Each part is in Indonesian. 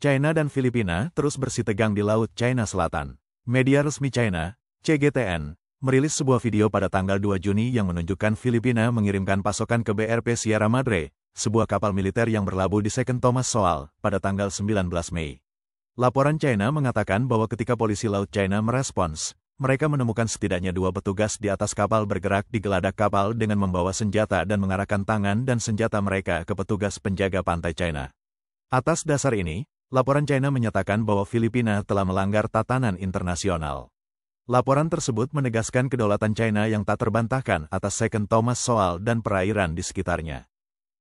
China dan Filipina terus bersitegang di Laut China Selatan. Media resmi China, CGTN, merilis sebuah video pada tanggal 2 Juni yang menunjukkan Filipina mengirimkan pasokan ke BRP Sierra Madre, sebuah kapal militer yang berlabuh di Second Thomas Soal, pada tanggal 19 Mei. Laporan China mengatakan bahwa ketika polisi Laut China merespons, mereka menemukan setidaknya 2 petugas di atas kapal bergerak di geladak kapal dengan membawa senjata dan mengarahkan tangan dan senjata mereka ke petugas penjaga pantai China. Atas dasar ini, laporan China menyatakan bahwa Filipina telah melanggar tatanan internasional. Laporan tersebut menegaskan kedaulatan China yang tak terbantahkan atas Second Thomas Soal dan perairan di sekitarnya.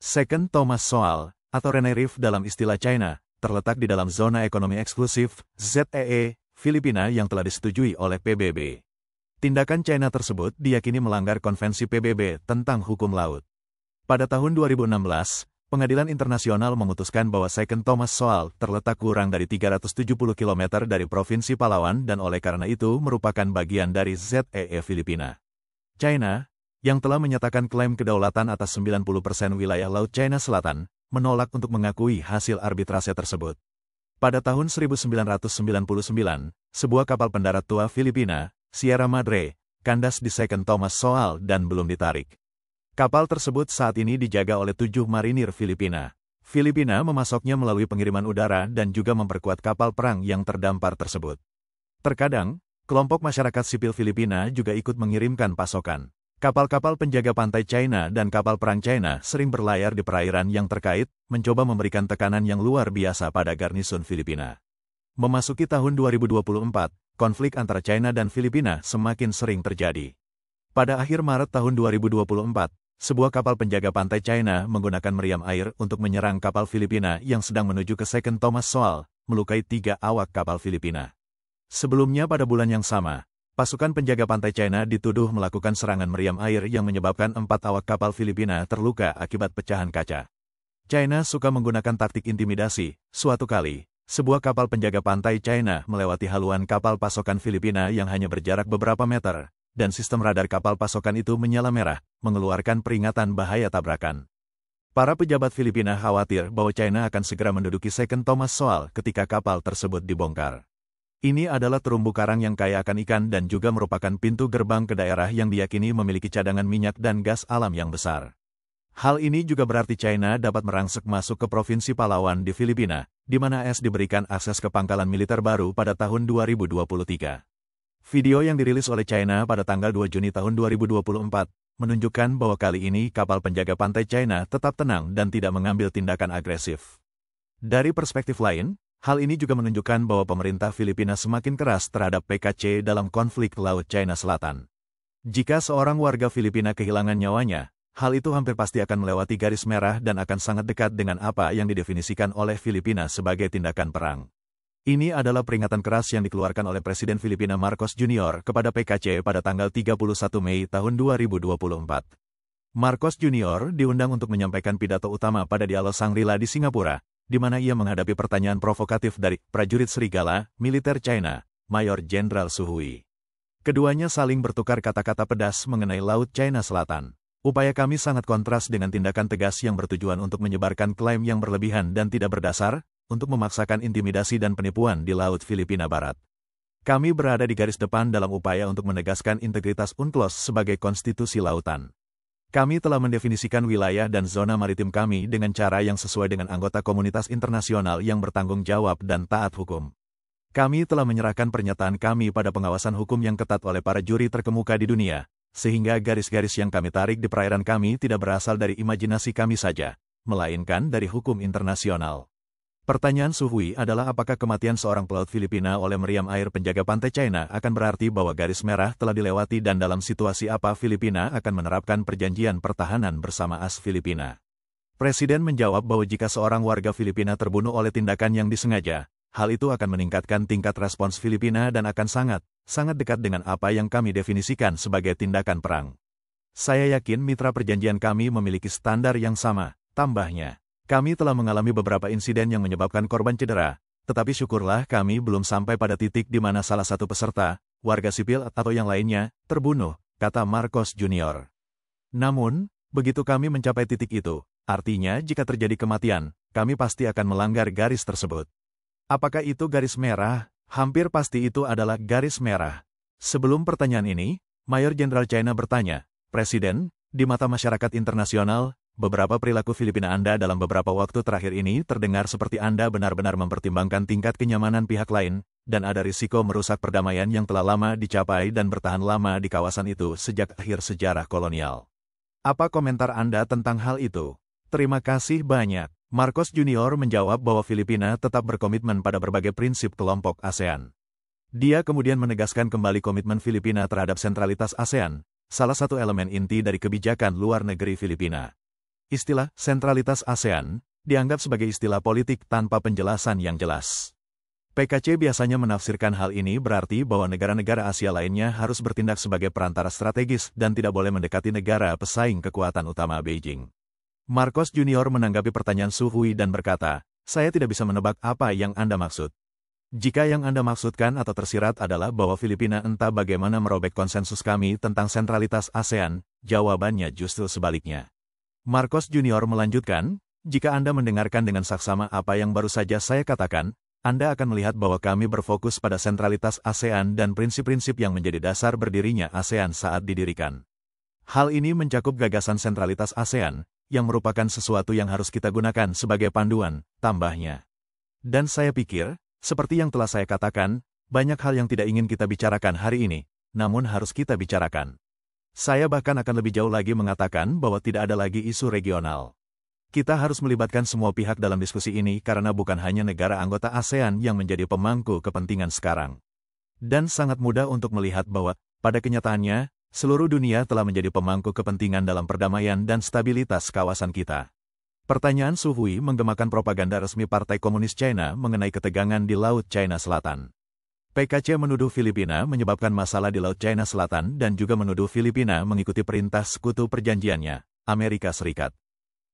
Second Thomas Soal, atau Renai Reef dalam istilah China, terletak di dalam zona ekonomi eksklusif, ZEE, Filipina yang telah disetujui oleh PBB. Tindakan China tersebut diyakini melanggar konvensi PBB tentang hukum laut. Pada tahun 2016, Pengadilan Internasional memutuskan bahwa Second Thomas Soal terletak kurang dari 370 km dari Provinsi Palawan dan oleh karena itu merupakan bagian dari ZEE Filipina. China, yang telah menyatakan klaim kedaulatan atas 90% wilayah Laut China Selatan, menolak untuk mengakui hasil arbitrase tersebut. Pada tahun 1999, sebuah kapal pendarat tua Filipina, Sierra Madre, kandas di Second Thomas Soal dan belum ditarik. Kapal tersebut saat ini dijaga oleh 7 marinir Filipina. Filipina memasoknya melalui pengiriman udara dan juga memperkuat kapal perang yang terdampar tersebut. Terkadang, kelompok masyarakat sipil Filipina juga ikut mengirimkan pasokan. Kapal-kapal penjaga pantai China dan kapal perang China sering berlayar di perairan yang terkait, mencoba memberikan tekanan yang luar biasa pada garnison Filipina. Memasuki tahun 2024, konflik antara China dan Filipina semakin sering terjadi. Pada akhir Maret tahun 2024, sebuah kapal penjaga pantai China menggunakan meriam air untuk menyerang kapal Filipina yang sedang menuju ke Second Thomas Soal, melukai 3 awak kapal Filipina. Sebelumnya pada bulan yang sama, pasukan penjaga pantai China dituduh melakukan serangan meriam air yang menyebabkan 4 awak kapal Filipina terluka akibat pecahan kaca. China suka menggunakan taktik intimidasi. Suatu kali, sebuah kapal penjaga pantai China melewati haluan kapal pasokan Filipina yang hanya berjarak beberapa meter, dan sistem radar kapal pasokan itu menyala merah, mengeluarkan peringatan bahaya tabrakan. Para pejabat Filipina khawatir bahwa China akan segera menduduki Second Thomas Soal ketika kapal tersebut dibongkar. Ini adalah terumbu karang yang kaya akan ikan dan juga merupakan pintu gerbang ke daerah yang diyakini memiliki cadangan minyak dan gas alam yang besar. Hal ini juga berarti China dapat merangsek masuk ke Provinsi Palawan di Filipina, di mana AS diberikan akses ke pangkalan militer baru pada tahun 2023. Video yang dirilis oleh China pada tanggal 2 Juni tahun 2024, menunjukkan bahwa kali ini kapal penjaga pantai China tetap tenang dan tidak mengambil tindakan agresif. Dari perspektif lain, hal ini juga menunjukkan bahwa pemerintah Filipina semakin keras terhadap PKC dalam konflik Laut China Selatan. Jika seorang warga Filipina kehilangan nyawanya, hal itu hampir pasti akan melewati garis merah dan akan sangat dekat dengan apa yang didefinisikan oleh Filipina sebagai tindakan perang. Ini adalah peringatan keras yang dikeluarkan oleh Presiden Filipina Marcos Jr. kepada PKC pada tanggal 31 Mei tahun 2024. Marcos Jr. diundang untuk menyampaikan pidato utama pada Dialog Shangri-La di Singapura, di mana ia menghadapi pertanyaan provokatif dari prajurit serigala, militer China, Mayor Jenderal Su Hui. Keduanya saling bertukar kata-kata pedas mengenai Laut China Selatan. Upaya kami sangat kontras dengan tindakan tegas yang bertujuan untuk menyebarkan klaim yang berlebihan dan tidak berdasar, untuk memaksakan intimidasi dan penipuan di Laut Filipina Barat. Kami berada di garis depan dalam upaya untuk menegaskan integritas UNCLOS sebagai konstitusi lautan. Kami telah mendefinisikan wilayah dan zona maritim kami dengan cara yang sesuai dengan anggota komunitas internasional yang bertanggung jawab dan taat hukum. Kami telah menyerahkan pernyataan kami pada pengawasan hukum yang ketat oleh para juri terkemuka di dunia, sehingga garis-garis yang kami tarik di perairan kami tidak berasal dari imajinasi kami saja, melainkan dari hukum internasional. Pertanyaan Su Hui adalah apakah kematian seorang pelaut Filipina oleh meriam air penjaga pantai China akan berarti bahwa garis merah telah dilewati dan dalam situasi apa Filipina akan menerapkan perjanjian pertahanan bersama AS Filipina. Presiden menjawab bahwa jika seorang warga Filipina terbunuh oleh tindakan yang disengaja, hal itu akan meningkatkan tingkat respons Filipina dan akan sangat dekat dengan apa yang kami definisikan sebagai tindakan perang. Saya yakin mitra perjanjian kami memiliki standar yang sama, tambahnya. Kami telah mengalami beberapa insiden yang menyebabkan korban cedera, tetapi syukurlah kami belum sampai pada titik di mana salah satu peserta, warga sipil atau yang lainnya, terbunuh, kata Marcos Jr. Namun, begitu kami mencapai titik itu, artinya jika terjadi kematian, kami pasti akan melanggar garis tersebut. Apakah itu garis merah? Hampir pasti itu adalah garis merah. Sebelum pertanyaan ini, Mayor Jenderal China bertanya, Presiden, di mata masyarakat internasional, beberapa perilaku Filipina Anda dalam beberapa waktu terakhir ini terdengar seperti Anda benar-benar mempertimbangkan tingkat kenyamanan pihak lain, dan ada risiko merusak perdamaian yang telah lama dicapai dan bertahan lama di kawasan itu sejak akhir sejarah kolonial. Apa komentar Anda tentang hal itu? Terima kasih banyak. Marcos Junior menjawab bahwa Filipina tetap berkomitmen pada berbagai prinsip kelompok ASEAN. Dia kemudian menegaskan kembali komitmen Filipina terhadap sentralitas ASEAN, salah satu elemen inti dari kebijakan luar negeri Filipina. Istilah sentralitas ASEAN dianggap sebagai istilah politik tanpa penjelasan yang jelas. PKC biasanya menafsirkan hal ini berarti bahwa negara-negara Asia lainnya harus bertindak sebagai perantara strategis dan tidak boleh mendekati negara pesaing kekuatan utama Beijing. Marcos Junior menanggapi pertanyaan Su Hui dan berkata, saya tidak bisa menebak apa yang Anda maksud. Jika yang Anda maksudkan atau tersirat adalah bahwa Filipina entah bagaimana merobek konsensus kami tentang sentralitas ASEAN, jawabannya justru sebaliknya. Marcos Junior melanjutkan, jika Anda mendengarkan dengan saksama apa yang baru saja saya katakan, Anda akan melihat bahwa kami berfokus pada sentralitas ASEAN dan prinsip-prinsip yang menjadi dasar berdirinya ASEAN saat didirikan. Hal ini mencakup gagasan sentralitas ASEAN, yang merupakan sesuatu yang harus kita gunakan sebagai panduan, tambahnya. Dan saya pikir, seperti yang telah saya katakan, banyak hal yang tidak ingin kita bicarakan hari ini, namun harus kita bicarakan. Saya bahkan akan lebih jauh lagi mengatakan bahwa tidak ada lagi isu regional. Kita harus melibatkan semua pihak dalam diskusi ini karena bukan hanya negara anggota ASEAN yang menjadi pemangku kepentingan sekarang. Dan sangat mudah untuk melihat bahwa, pada kenyataannya, seluruh dunia telah menjadi pemangku kepentingan dalam perdamaian dan stabilitas kawasan kita. Pertanyaan Su Hui menggemakan propaganda resmi Partai Komunis China mengenai ketegangan di Laut China Selatan. PKC menuduh Filipina menyebabkan masalah di Laut China Selatan dan juga menuduh Filipina mengikuti perintah sekutu perjanjiannya, Amerika Serikat.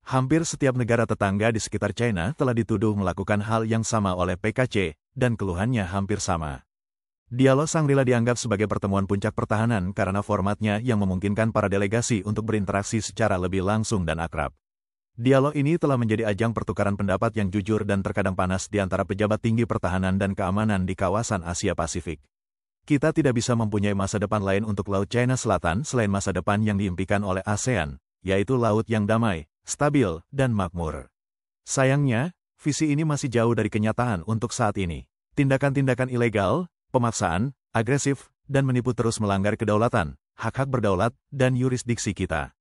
Hampir setiap negara tetangga di sekitar China telah dituduh melakukan hal yang sama oleh PKC, dan keluhannya hampir sama. Dialog Shangri-La dianggap sebagai pertemuan puncak pertahanan karena formatnya yang memungkinkan para delegasi untuk berinteraksi secara lebih langsung dan akrab. Dialog ini telah menjadi ajang pertukaran pendapat yang jujur dan terkadang panas di antara pejabat tinggi pertahanan dan keamanan di kawasan Asia Pasifik. Kita tidak bisa mempunyai masa depan lain untuk Laut China Selatan selain masa depan yang diimpikan oleh ASEAN, yaitu laut yang damai, stabil, dan makmur. Sayangnya, visi ini masih jauh dari kenyataan untuk saat ini. Tindakan-tindakan ilegal, pemaksaan, agresif, dan menipu terus melanggar kedaulatan, hak-hak berdaulat, dan yurisdiksi kita.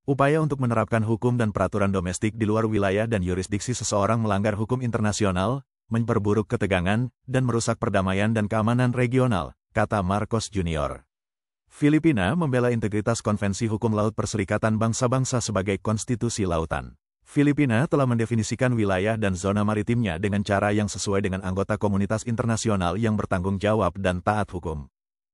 Upaya untuk menerapkan hukum dan peraturan domestik di luar wilayah dan yurisdiksi seseorang melanggar hukum internasional, memperburuk ketegangan, dan merusak perdamaian dan keamanan regional, kata Marcos Junior. Filipina membela integritas Konvensi Hukum Laut Perserikatan Bangsa-Bangsa sebagai konstitusi lautan. Filipina telah mendefinisikan wilayah dan zona maritimnya dengan cara yang sesuai dengan anggota komunitas internasional yang bertanggung jawab dan taat hukum.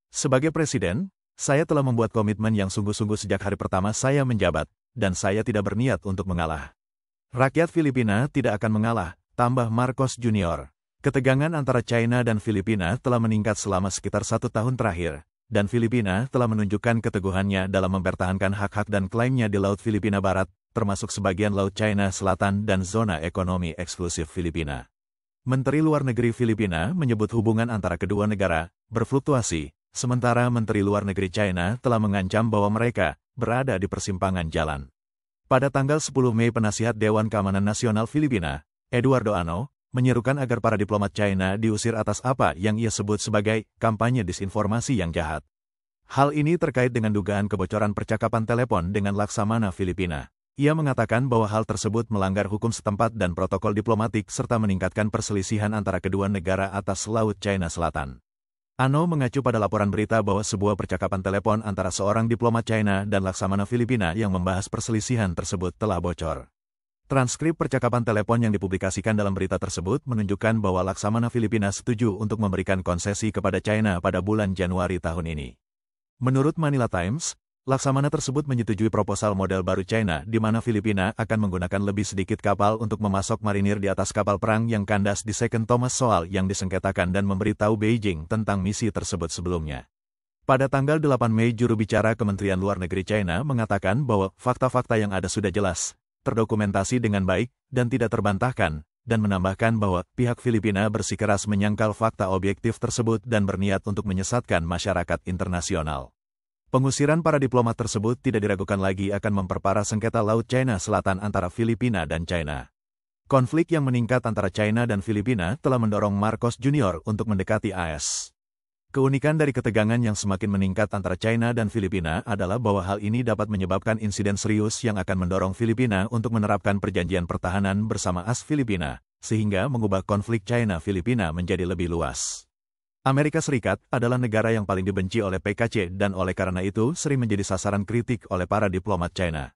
Sebagai presiden, saya telah membuat komitmen yang sungguh-sungguh sejak hari pertama saya menjabat, dan saya tidak berniat untuk mengalah. Rakyat Filipina tidak akan mengalah, tambah Marcos Junior. Ketegangan antara China dan Filipina telah meningkat selama sekitar 1 tahun terakhir, dan Filipina telah menunjukkan keteguhannya dalam mempertahankan hak-hak dan klaimnya di Laut Filipina Barat, termasuk sebagian Laut China Selatan dan zona ekonomi eksklusif Filipina. Menteri Luar Negeri Filipina menyebut hubungan antara kedua negara berfluktuasi, sementara Menteri Luar Negeri China telah mengancam bahwa mereka berada di persimpangan jalan. Pada tanggal 10 Mei, Penasihat Dewan Keamanan Nasional Filipina, Eduardo Ano, menyerukan agar para diplomat China diusir atas apa yang ia sebut sebagai kampanye disinformasi yang jahat. Hal ini terkait dengan dugaan kebocoran percakapan telepon dengan Laksamana Filipina. Ia mengatakan bahwa hal tersebut melanggar hukum setempat dan protokol diplomatik serta meningkatkan perselisihan antara kedua negara atas Laut China Selatan. Ano mengacu pada laporan berita bahwa sebuah percakapan telepon antara seorang diplomat China dan Laksamana Filipina yang membahas perselisihan tersebut telah bocor. Transkrip percakapan telepon yang dipublikasikan dalam berita tersebut menunjukkan bahwa Laksamana Filipina setuju untuk memberikan konsesi kepada China pada bulan Januari tahun ini. Menurut Manila Times, Laksamana tersebut menyetujui proposal model baru China di mana Filipina akan menggunakan lebih sedikit kapal untuk memasok marinir di atas kapal perang yang kandas di Second Thomas soal yang disengketakan dan memberitahu Beijing tentang misi tersebut sebelumnya. Pada tanggal 8 Mei, juru bicara Kementerian Luar Negeri China mengatakan bahwa fakta-fakta yang ada sudah jelas, terdokumentasi dengan baik, dan tidak terbantahkan, dan menambahkan bahwa pihak Filipina bersikeras menyangkal fakta objektif tersebut dan berniat untuk menyesatkan masyarakat internasional. Pengusiran para diplomat tersebut tidak diragukan lagi akan memperparah sengketa Laut China Selatan antara Filipina dan China. Konflik yang meningkat antara China dan Filipina telah mendorong Marcos Jr. untuk mendekati AS. Keunikan dari ketegangan yang semakin meningkat antara China dan Filipina adalah bahwa hal ini dapat menyebabkan insiden serius yang akan mendorong Filipina untuk menerapkan perjanjian pertahanan bersama AS Filipina, sehingga mengubah konflik China-Filipina menjadi lebih luas. Amerika Serikat adalah negara yang paling dibenci oleh PKC dan oleh karena itu sering menjadi sasaran kritik oleh para diplomat China.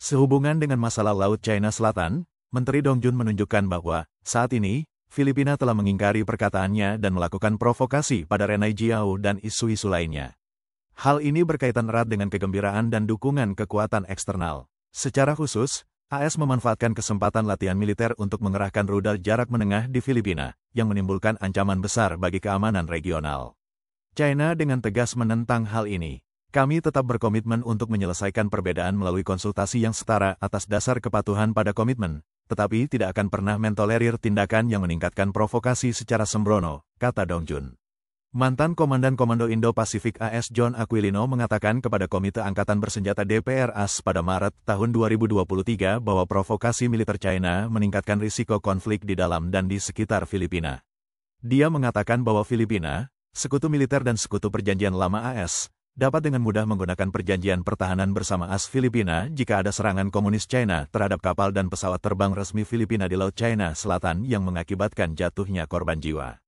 Sehubungan dengan masalah Laut China Selatan, Menteri Dong Jun menunjukkan bahwa, saat ini, Filipina telah mengingkari perkataannya dan melakukan provokasi pada Renai Jiao dan isu-isu lainnya. Hal ini berkaitan erat dengan kegembiraan dan dukungan kekuatan eksternal. Secara khusus, AS memanfaatkan kesempatan latihan militer untuk mengerahkan rudal jarak menengah di Filipina, yang menimbulkan ancaman besar bagi keamanan regional. China dengan tegas menentang hal ini. Kami tetap berkomitmen untuk menyelesaikan perbedaan melalui konsultasi yang setara atas dasar kepatuhan pada komitmen, tetapi tidak akan pernah mentolerir tindakan yang meningkatkan provokasi secara sembrono, kata Dong Jun. Mantan Komandan Komando Indo-Pasifik AS John Aquilino mengatakan kepada Komite Angkatan Bersenjata DPR AS pada Maret tahun 2023 bahwa provokasi militer China meningkatkan risiko konflik di dalam dan di sekitar Filipina. Dia mengatakan bahwa Filipina, sekutu militer dan sekutu perjanjian lama AS, dapat dengan mudah menggunakan perjanjian pertahanan bersama AS Filipina jika ada serangan komunis China terhadap kapal dan pesawat terbang resmi Filipina di Laut China Selatan yang mengakibatkan jatuhnya korban jiwa.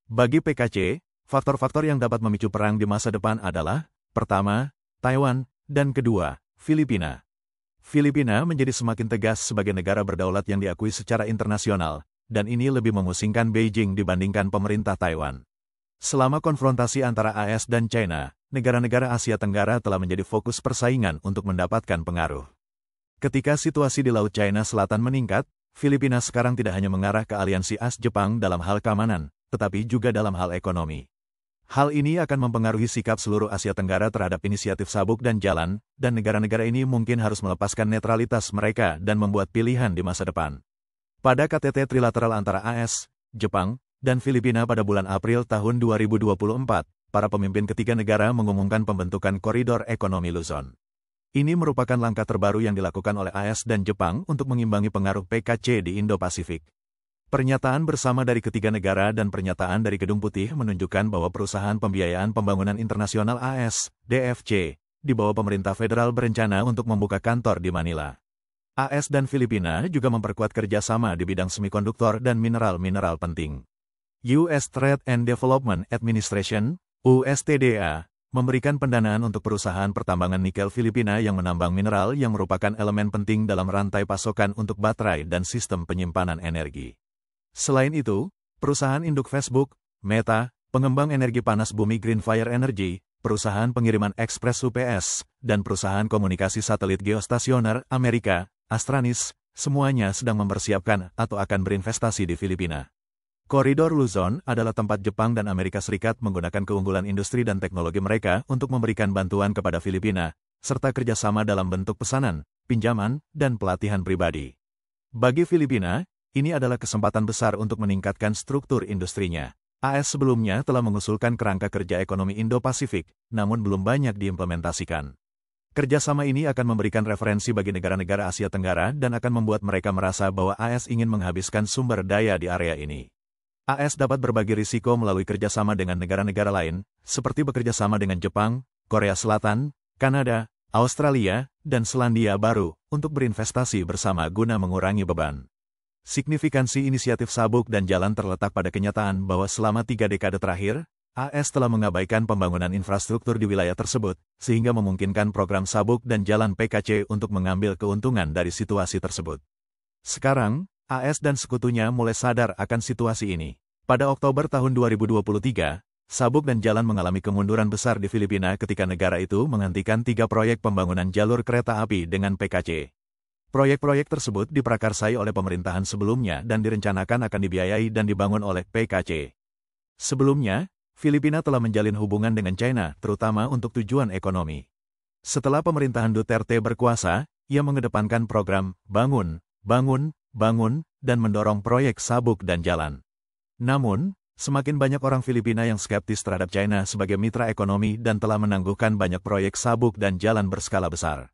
Bagi PKC, faktor-faktor yang dapat memicu perang di masa depan adalah, pertama, Taiwan, dan kedua, Filipina. Filipina menjadi semakin tegas sebagai negara berdaulat yang diakui secara internasional, dan ini lebih memusingkan Beijing dibandingkan pemerintah Taiwan. Selama konfrontasi antara AS dan China, negara-negara Asia Tenggara telah menjadi fokus persaingan untuk mendapatkan pengaruh. Ketika situasi di Laut China Selatan meningkat, Filipina sekarang tidak hanya mengarah ke aliansi AS Jepang dalam hal keamanan, tetapi juga dalam hal ekonomi. Hal ini akan mempengaruhi sikap seluruh Asia Tenggara terhadap inisiatif Sabuk dan Jalan, dan negara-negara ini mungkin harus melepaskan netralitas mereka dan membuat pilihan di masa depan. Pada KTT trilateral antara AS, Jepang, dan Filipina pada bulan April tahun 2024, para pemimpin ketiga negara mengumumkan pembentukan Koridor Ekonomi Luzon. Ini merupakan langkah terbaru yang dilakukan oleh AS dan Jepang untuk mengimbangi pengaruh PKC di Indo-Pasifik. Pernyataan bersama dari ketiga negara dan pernyataan dari Gedung Putih menunjukkan bahwa Perusahaan Pembiayaan Pembangunan Internasional AS, DFC, di bawah pemerintah federal berencana untuk membuka kantor di Manila. AS dan Filipina juga memperkuat kerjasama di bidang semikonduktor dan mineral-mineral penting. US Trade and Development Administration, USTDA, memberikan pendanaan untuk perusahaan pertambangan nikel Filipina yang menambang mineral yang merupakan elemen penting dalam rantai pasokan untuk baterai dan sistem penyimpanan energi. Selain itu, perusahaan induk Facebook, Meta, pengembang energi panas bumi Greenfire Energy, perusahaan pengiriman ekspres UPS, dan perusahaan komunikasi satelit geostasioner Amerika, Astranis, semuanya sedang mempersiapkan atau akan berinvestasi di Filipina. Koridor Luzon adalah tempat Jepang dan Amerika Serikat menggunakan keunggulan industri dan teknologi mereka untuk memberikan bantuan kepada Filipina, serta kerjasama dalam bentuk pesanan, pinjaman, dan pelatihan pribadi. Bagi Filipina, ini adalah kesempatan besar untuk meningkatkan struktur industrinya. AS sebelumnya telah mengusulkan kerangka kerja ekonomi Indo-Pasifik, namun belum banyak diimplementasikan. Kerjasama ini akan memberikan referensi bagi negara-negara Asia Tenggara dan akan membuat mereka merasa bahwa AS ingin menghabiskan sumber daya di area ini. AS dapat berbagi risiko melalui kerjasama dengan negara-negara lain, seperti bekerja sama dengan Jepang, Korea Selatan, Kanada, Australia, dan Selandia Baru, untuk berinvestasi bersama guna mengurangi beban. Signifikansi inisiatif Sabuk dan Jalan terletak pada kenyataan bahwa selama 3 dekade terakhir, AS telah mengabaikan pembangunan infrastruktur di wilayah tersebut, sehingga memungkinkan program Sabuk dan Jalan PKC untuk mengambil keuntungan dari situasi tersebut. Sekarang, AS dan sekutunya mulai sadar akan situasi ini. Pada Oktober tahun 2023, Sabuk dan Jalan mengalami kemunduran besar di Filipina ketika negara itu menghentikan 3 proyek pembangunan jalur kereta api dengan PKC. Proyek-proyek tersebut diprakarsai oleh pemerintahan sebelumnya dan direncanakan akan dibiayai dan dibangun oleh PKC. Sebelumnya, Filipina telah menjalin hubungan dengan China, terutama untuk tujuan ekonomi. Setelah pemerintahan Duterte berkuasa, ia mengedepankan program Bangun, Bangun, Bangun, dan mendorong proyek sabuk dan jalan. Namun, semakin banyak orang Filipina yang skeptis terhadap China sebagai mitra ekonomi dan telah menangguhkan banyak proyek sabuk dan jalan berskala besar.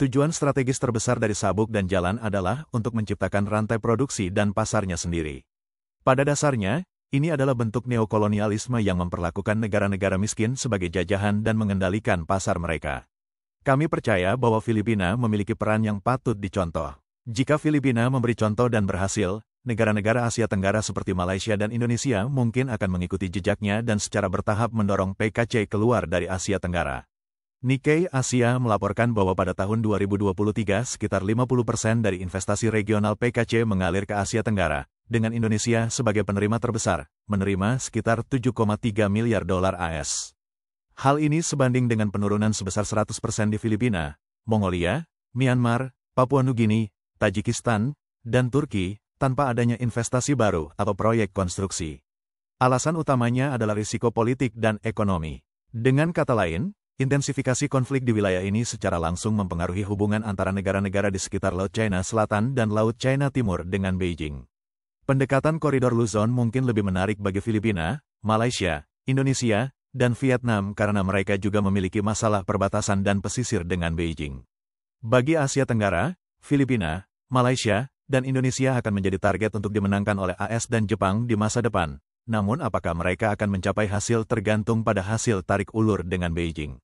Tujuan strategis terbesar dari sabuk dan jalan adalah untuk menciptakan rantai produksi dan pasarnya sendiri. Pada dasarnya, ini adalah bentuk neokolonialisme yang memperlakukan negara-negara miskin sebagai jajahan dan mengendalikan pasar mereka. Kami percaya bahwa Filipina memiliki peran yang patut dicontoh. Jika Filipina memberi contoh dan berhasil, negara-negara Asia Tenggara seperti Malaysia dan Indonesia mungkin akan mengikuti jejaknya dan secara bertahap mendorong PKC keluar dari Asia Tenggara. Nikkei Asia melaporkan bahwa pada tahun 2023 sekitar 50% dari investasi regional PKC mengalir ke Asia Tenggara, dengan Indonesia sebagai penerima terbesar, menerima sekitar 7,3 miliar dolar AS. Hal ini sebanding dengan penurunan sebesar 100% di Filipina, Mongolia, Myanmar, Papua Nugini, Tajikistan, dan Turki, tanpa adanya investasi baru atau proyek konstruksi. Alasan utamanya adalah risiko politik dan ekonomi. Dengan kata lain, intensifikasi konflik di wilayah ini secara langsung mempengaruhi hubungan antara negara-negara di sekitar Laut China Selatan dan Laut China Timur dengan Beijing. Pendekatan koridor Luzon mungkin lebih menarik bagi Filipina, Malaysia, Indonesia, dan Vietnam karena mereka juga memiliki masalah perbatasan dan pesisir dengan Beijing. Bagi Asia Tenggara, Filipina, Malaysia, dan Indonesia akan menjadi target untuk dimenangkan oleh AS dan Jepang di masa depan. Namun apakah mereka akan mencapai hasil tergantung pada hasil tarik ulur dengan Beijing.